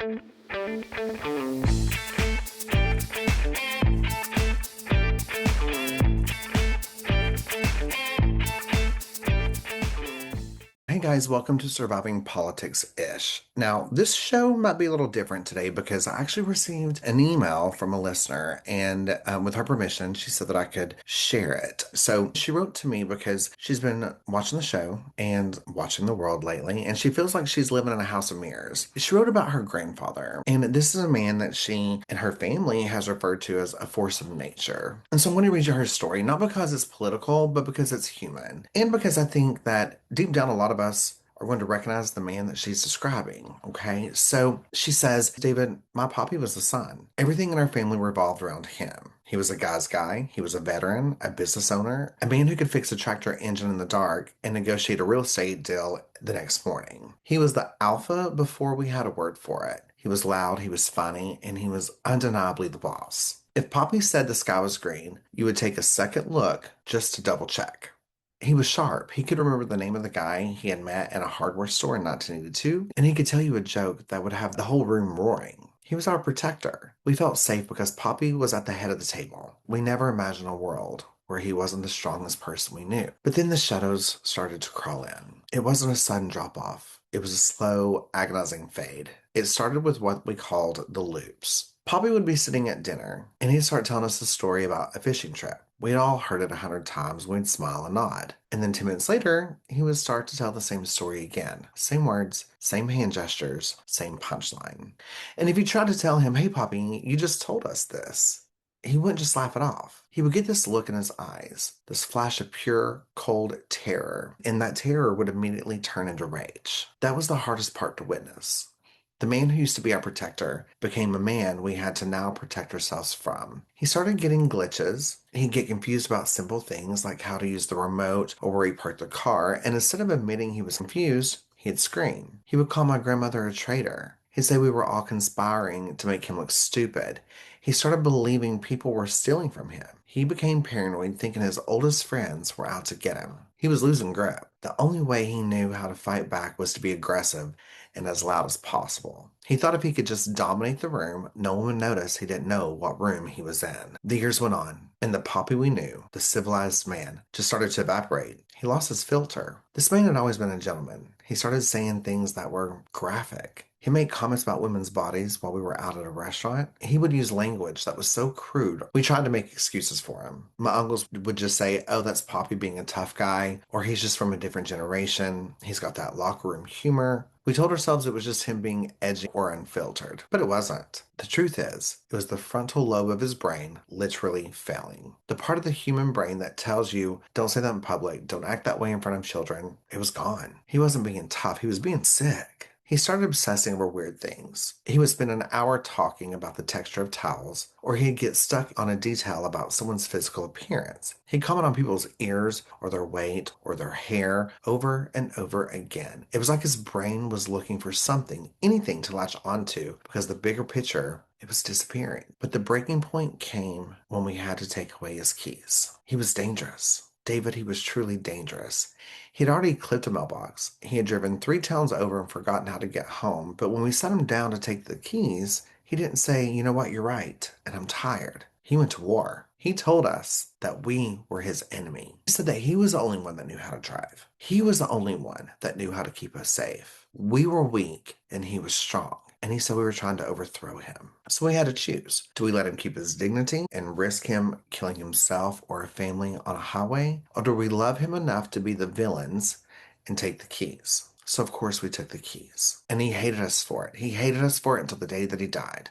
Hey guys, welcome to Surviving Politics-ish. Now, this show might be a little different today because I actually received an email from a listener, and with her permission, she said that I could share it. So she wrote to me because she's been watching the show and watching the world lately, and she feels like she's living in a house of mirrors. She wrote about her grandfather, and this is a man that she and her family has referred to as a force of nature. And so I'm going to read you her story, not because it's political, but because it's human, and because I think that deep down a lot of us are going to recognize the man that she's describing. Okay, so she says, David, my poppy was the son. Everything in our family revolved around him. He was a guy's guy. He was a veteran, a business owner, a man who could fix a tractor engine in the dark and negotiate a real estate deal the next morning. He was the alpha before we had a word for it. He was loud, he was funny, and he was undeniably the boss. If Poppy said the sky was green, you would take a second look just to double check. He was sharp. He could remember the name of the guy he had met in a hardware store in 1982, and he could tell you a joke that would have the whole room roaring. He was our protector. We felt safe because Poppy was at the head of the table. We never imagined a world where he wasn't the strongest person we knew. But then the shadows started to crawl in. It wasn't a sudden drop off. It was a slow, agonizing fade. It started with what we called the loops. Poppy would be sitting at dinner, and he'd start telling us a story about a fishing trip. We'd all heard it 100 times. We'd smile and nod. And then 2 minutes later, he would start to tell the same story again. Same words, same hand gestures, same punchline. And if you tried to tell him, hey, Poppy, you just told us this, he wouldn't just laugh it off. He would get this look in his eyes, this flash of pure, cold terror, and that terror would immediately turn into rage. That was the hardest part to witness. The man who used to be our protector became a man we had to now protect ourselves from. He started getting glitches. He'd get confused about simple things like how to use the remote or where he parked the car, and instead of admitting he was confused, he'd scream. He would call my grandmother a traitor. He'd say we were all conspiring to make him look stupid. He started believing people were stealing from him. He became paranoid, thinking his oldest friends were out to get him. He was losing grip. The only way he knew how to fight back was to be aggressive and as loud as possible. He thought if he could just dominate the room, no one would notice he didn't know what room he was in. The years went on, and the Poppy we knew, the civilized man, just started to evaporate. He lost his filter. This man had always been a gentleman. He started saying things that were graphic. He made comments about women's bodies while we were out at a restaurant. He would use language that was so crude. We tried to make excuses for him. My uncles would just say, oh, that's Poppy being a tough guy, or he's just from a different generation. He's got that locker room humor. We told ourselves it was just him being edgy or unfiltered, but it wasn't. The truth is, it was the frontal lobe of his brain literally failing. The part of the human brain that tells you, don't say that in public, don't act that way in front of children, it was gone. He wasn't being tough, he was being sick. He started obsessing over weird things. He would spend an hour talking about the texture of towels, or he'd get stuck on a detail about someone's physical appearance. He'd comment on people's ears, or their weight, or their hair, over and over again. It was like his brain was looking for something, anything to latch onto, because the bigger picture, it was disappearing. But the breaking point came when we had to take away his keys. He was dangerous. David, he was truly dangerous. He'd already clipped a mailbox. He had driven 3 towns over and forgotten how to get home. But when we sat him down to take the keys, he didn't say, you know what, you're right, and I'm tired. He went to war. He told us that we were his enemy. He said that he was the only one that knew how to drive. He was the only one that knew how to keep us safe. We were weak, and he was strong. And he said we were trying to overthrow him. So we had to choose. Do we let him keep his dignity and risk him killing himself or a family on a highway? Or do we love him enough to be the villains and take the keys? So of course we took the keys. And he hated us for it. He hated us for it until the day that he died.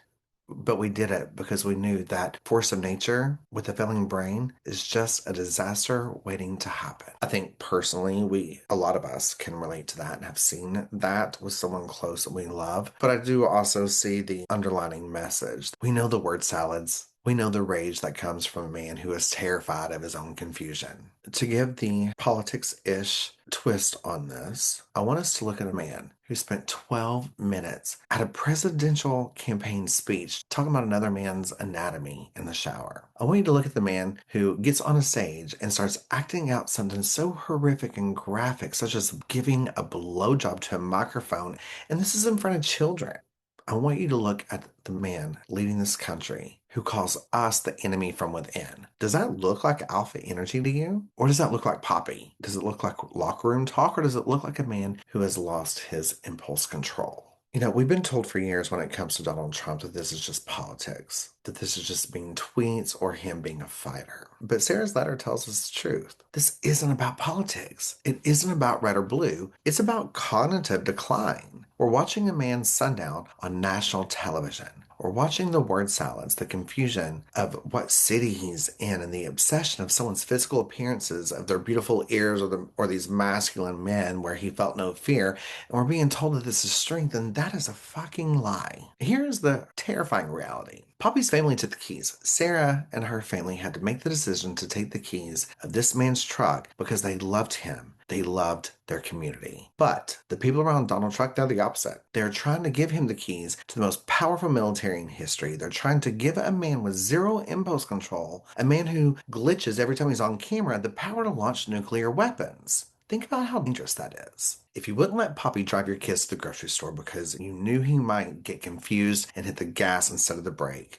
But we did it because we knew that force of nature with a failing brain is just a disaster waiting to happen. I think personally, a lot of us can relate to that and have seen that with someone close that we love. But I do also see the underlining message. We know the word salads. We know the rage that comes from a man who is terrified of his own confusion. To give the politics-ish twist on this, I want us to look at a man who spent 12 minutes at a presidential campaign speech talking about another man's anatomy in the shower. I want you to look at the man who gets on a stage and starts acting out something so horrific and graphic, such as giving a blowjob to a microphone, and this is in front of children. I want you to look at the man leading this country who calls us the enemy from within. Does that look like alpha energy to you? Or does that look like Poppy? Does it look like locker room talk? Or does it look like a man who has lost his impulse control? We've been told for years when it comes to Donald Trump that this is just politics, that this is just being tweets or him being a fighter. But Sarah's letter tells us the truth. This isn't about politics. It isn't about red or blue. It's about cognitive decline. We're watching a man's sundown on national television. We're watching the word salads, the confusion of what city he's in, and the obsession of someone's physical appearances, of their beautiful ears, or these masculine men where he felt no fear. And we're being told that this is strength, and that is a fucking lie. Here's the terrifying reality. Poppy's family took the keys. Sarah and her family had to make the decision to take the keys of this man's truck because they loved him. They loved their community. But the people around Donald Trump, they're the opposite. They're trying to give him the keys to the most powerful military in history. They're trying to give a man with zero impulse control, a man who glitches every time he's on camera, the power to launch nuclear weapons. Think about how dangerous that is. If you wouldn't let Poppy drive your kids to the grocery store because you knew he might get confused and hit the gas instead of the brake,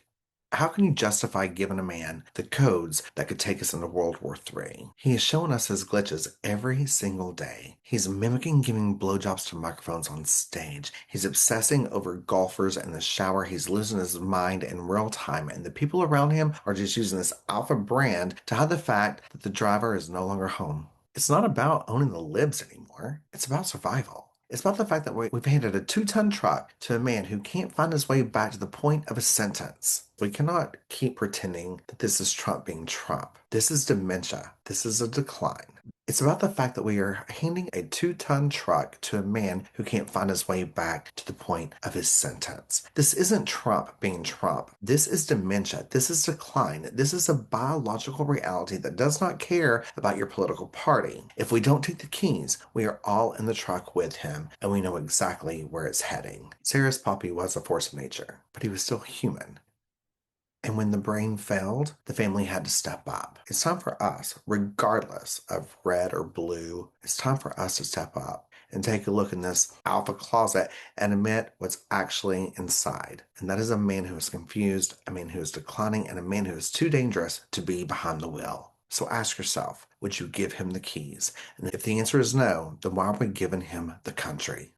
how can you justify giving a man the codes that could take us into World War III? He is showing us his glitches every single day. He's mimicking giving blowjobs to microphones on stage. He's obsessing over golfers in the shower. He's losing his mind in real time, and the people around him are just using this alpha brand to hide the fact that the driver is no longer home. It's not about owning the libs anymore. It's about survival. It's about the fact that we've handed a 2-ton truck to a man who can't find his way back to the point of a sentence. We cannot keep pretending that this is Trump being Trump. This is dementia. This is a decline. It's about the fact that we are handing a 2-ton truck to a man who can't find his way back to the point of his sentence. This isn't Trump being Trump. This is dementia. This is decline. This is a biological reality that does not care about your political party. If we don't take the keys, we are all in the truck with him, and we know exactly where it's heading. Sarah's Poppy was a force of nature, but he was still human. And when the brain failed, the family had to step up. It's time for us, regardless of red or blue, it's time for us to step up and take a look in this alpha closet and admit what's actually inside. And that is a man who is confused, a man who is declining, and a man who is too dangerous to be behind the wheel. So ask yourself, would you give him the keys? And if the answer is no, then why are we giving him the country?